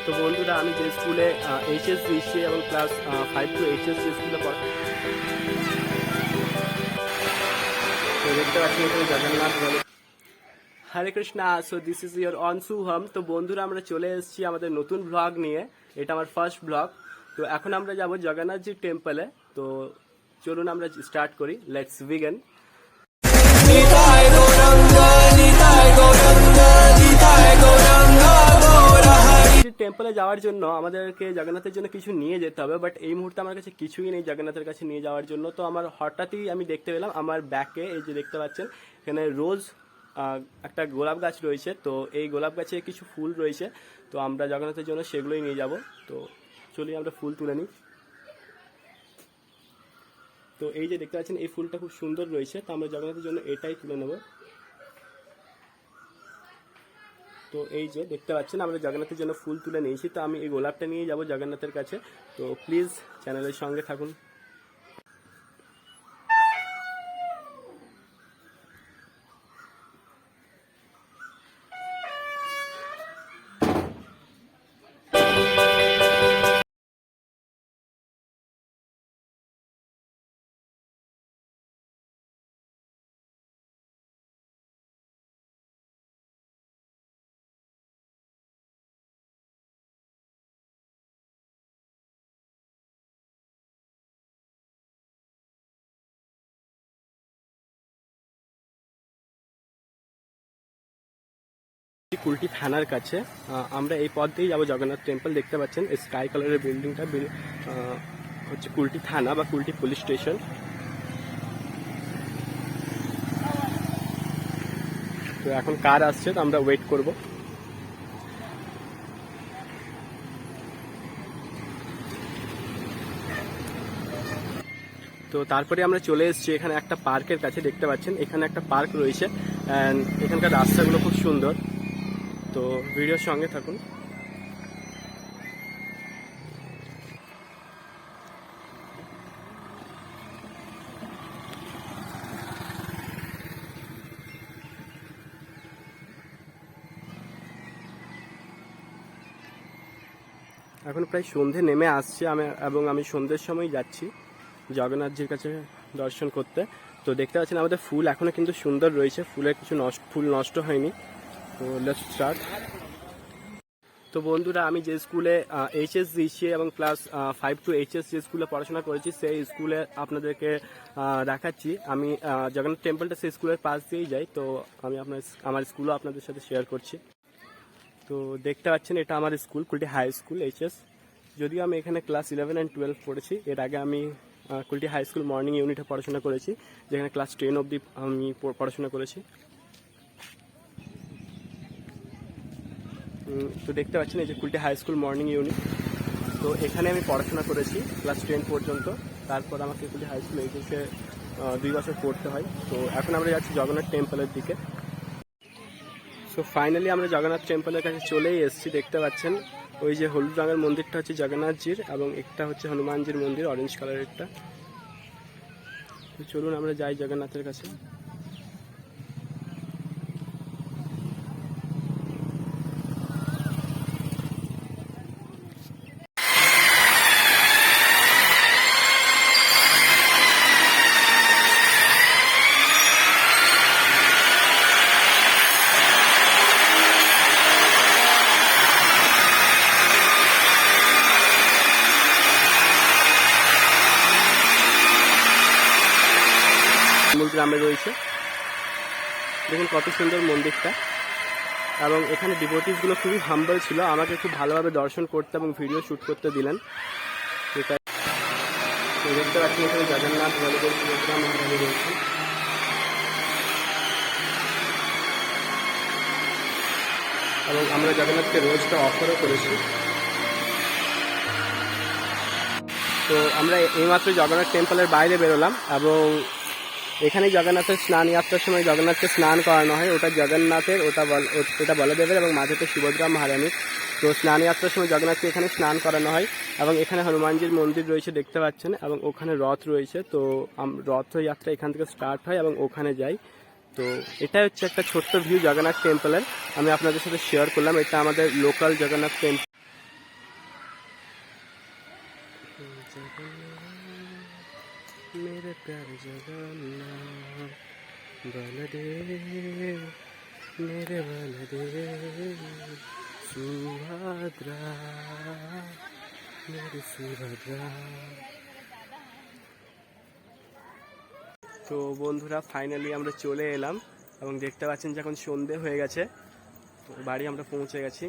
তো বন্ধুরা আমি যে স্কুলে এইচএস দিচ্ছি এবং ক্লাস 5 টু এইচএস যে স্কুলে দেখতে পাচ্ছি এখানে জগন্নাথ বলে Hare Krishna. So this is your own Suham. তো বন্ধুরা আমরা চলে এসেছি আমাদের নতুন ব্লগ নিয়ে। এটা আমার ফার্স্ট ব্লগ। তো এখন আমরা যাব জগন্নাথজির টেম্পলে। তো চলুন আমরা স্টার্ট করি। Let's begin. টেম্পলে যাওয়ার জন্য আমাদেরকে জগন্নাথের জন্য কিছু নিয়ে যেতে হবে, বাট এই মুহূর্তে আমার কাছে কিছুই নেই জগন্নাথের কাছে নিয়ে যাওয়ার জন্য। তো আমার হঠাৎই আমি দেখতে পেলাম আমার ব্যাকে, এই যে দেখতে পাচ্ছেন এখানে রোজ একটা গোলাপ গাছ রয়েছে। তো এই গোলাপ গাছে কিছু ফুল রয়েছে, তো আমরা জগন্নাথের জন্য সেগুলোই নিয়ে যাব। তো চলি আমরা ফুল তুলে নিই। তো এই যে দেখতে পাচ্ছেন এই ফুলটা খুব সুন্দর রয়েছে, তো আমরা জগন্নাথের জন্য এটাই তুলে নেব। তো এই যে দেখতে পাচ্ছেন আমরা জগন্নাথের জন্য ফুল তুলে নিয়েছি। তো আমি এই গোলাপটা নিয়ে যাব জগন্নাথের কাছে। তো প্লিজ চ্যানেলের সঙ্গে থাকুন। কুলটি থানার কাছে আমরা এই পথ দিয়েই যাবো জগন্নাথ টেম্পল। দেখতে পাচ্ছেন স্কাই কালারের বিল্ডিংটা হচ্ছে কুলটি থানা বা কুলটি পুলিশ স্টেশন। তো এখন কার আসছে, তো আমরা ওয়েট করব। তো তারপরে আমরা চলে এসেছি এখানে একটা পার্কের কাছে। দেখতে পাচ্ছেন এখানে একটা পার্ক রয়েছে অ্যান্ড এখানকার রাস্তাগুলো খুব সুন্দর। তো ভিডিওর সঙ্গে থাকুন। এখন প্রায় সন্ধে নেমে আসছে আমি সন্ধ্যের সময় যাচ্ছি জগন্নাথজির কাছে দর্শন করতে। তো দেখতে পাচ্ছেন আমাদের ফুল এখনো কিন্তু সুন্দর রয়েছে, ফুলের কিছু ফুল নষ্ট হয়নি। তো লেটস স্টার্ট। তো বন্ধুরা আমি যে স্কুলে এইচএস দিচ্ছি এবং ক্লাস 5 টু এইচএস যে স্কুলে পড়াশোনা করেছি সেই স্কুলে আপনাদেরকে দেখাচ্ছি। আমি জগন্নাথ টেম্পলটা সেই স্কুলের পাশ দিয়েই যাই। তো আমি আমার স্কুলও আপনাদের সাথে শেয়ার করছি। তো দেখতে পাচ্ছেন এটা আমার school, Kulti high school HS. যদিও আমি এখানে ক্লাস 11 অ্যান্ড 12 পড়েছি। এর আগে আমি কুলটি হাই স্কুল মর্নিং ইউনিটে পড়াশোনা করেছি, যেখানে ক্লাস 10 অবধি আমি পড়াশোনা করেছি। তো দেখতে পাচ্ছেন এই যে Kulti high school morning unit. তো এখানে আমি পড়াশোনা করেছি ক্লাস 10 পর্যন্ত। তারপর আমাকে কুলটি হাই স্কুল এইচএসে 2 বছর পড়তে হয়। তো এখন আমরা যাচ্ছি জগন্নাথ টেম্পলের দিকে। সো ফাইনালি আমরা জগন্নাথ টেম্পলের কাছে চলেই এসেছি। দেখতে পাচ্ছেন ওই যে হলুদ রঙের মন্দিরটা হচ্ছে জগন্নাথজির এবং একটা হচ্ছে হনুমানজির মন্দির, অরেঞ্জ কালারেরটা। তো চলুন আমরা যাই জগন্নাথের কাছে। গ্রামে রয়েছে, দেখুন কত সুন্দর মন্দিরটা। এবং এখানে ডিভোটিসগুলো খুবই হাম্বল ছিল, আমাকে খুব ভালোভাবে দর্শন করতে এবং ভিডিও শ্যুট করতে দিলেন। দেখতে পাচ্ছি এখানে জগন্নাথ বলদেব সুভদ্রা মহারানী রয়েছে। এবং আমরা জগন্নাথকে রোজটা অফারও করেছি। তো আমরা এইমাত্র জগন্নাথ টেম্পলের বাইরে বেরোলাম এবং এখানে জগন্নাথের স্নান যাত্রার সময় জগন্নাথকে স্নান করানো হয়। ওটা জগন্নাথের, ওটা বলদেবের এবং মাঝেতে সুভদ্রা মহারানীর। তো স্নান যাত্রার সময় জগন্নাথকে এখানে স্নান করানো হয়। এবং এখানে হনুমানজির মন্দির রয়েছে দেখতে পাচ্ছেন, এবং ওখানে রথ রয়েছে। তো রথযাত্রা এখান থেকে স্টার্ট হয় এবং ওখানে যাই। তো এটা হচ্ছে একটা ছোট্ট ভিউ জগন্নাথ টেম্পলের, আমি আপনাদের সাথে শেয়ার করলাম। এটা আমাদের লোকাল জগন্নাথ টেম্পল। जगन्नाथ मेरे प्यारे जगन्नाथ बलदेव मेरे बलदेव सुभद्रा मेरे सुभद्रा। তো বন্ধুরা ফাইনালি আমরা চলে এলাম এবং দেখতে পাচ্ছেন যে এখন সন্ধে হয়ে গেছে, তো বাড়ি আমরা পৌঁছে গেছি।